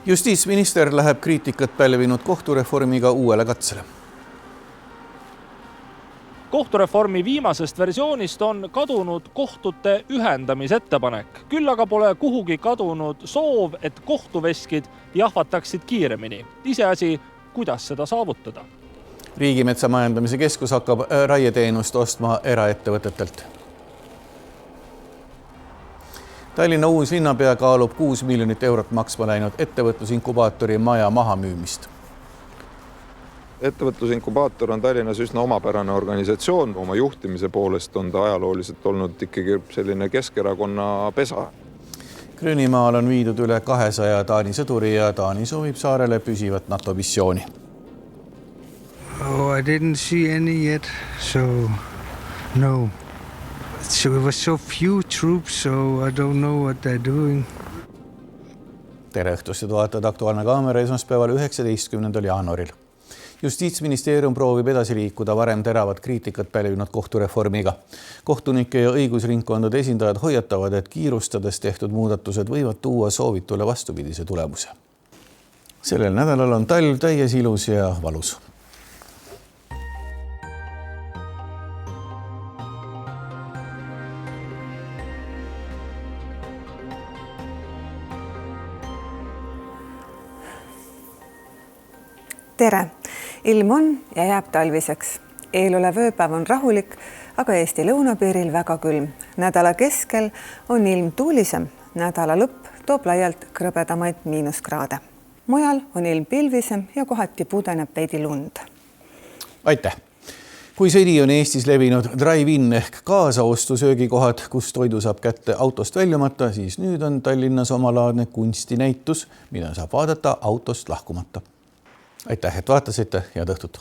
Justiitsminister läheb kriitikat pälvinud kohtureformiga uuele katsele. Kohtureformi viimasest versioonist on kadunud kohtute ühendamisettepanek. Küll aga pole kuhugi kadunud soov, et kohtuveskid jahvataksid kiiremini. Iseasi, kuidas seda saavutada. Riigimetsa majandamise keskus hakkab raieteenust ostma eraettevõtetelt. Tallinna uus linnapea kaalub 6 miljonit eurot maksma läinud ettevõtlusinkubaatori maja mahamüümist. Ettevõtlusinkubaator on Tallinnas üsna omapärane organisatsioon. Oma juhtimise poolest on ta ajalooliselt olnud ikkagi selline Keskerakonna pesa. Gröönimaal on viidud üle 200 Taani sõduri ja Taani soovib saarele püsivat NATO missiooni. Oh, I didn't see any yet, so no. So it was so few troops, so I don't know what they're doing. Tere õhtust, et vaatate Aktuaalne kaamera esmaspäeval 19. jaanuaril. Justiitsministeerium proovib edasi liikuda varem teravat kriitikat pälvinud kohtureformiga. Kohtunike ja õigusringkondade esindajad hoiatavad, et kiirustades tehtud muudatused võivad tuua soovitule vastupidise tulemuse. Sellel nädalal on talv täies ilus ja valus. Tere! Ilm on ja jääb talviseks. Eelolev ööpäev on rahulik, aga Eesti lõunapiiril väga külm. Nädala keskel on ilm tuulisem. Nädala lõpp toob laialt krõbedamaid miinuskraade. Mujal on ilm pilvisem ja kohati pudeneb veidi lund. Aitäh! Kui seni on Eestis levinud drive-in ehk kaasaostu söögikohad, kus toidu saab kätte autost väljumata, siis nüüd on Tallinnas omalaadne kunstinäitus, mida saab vaadata autost lahkumata. Aitäh, et vaatasite ja õhtut!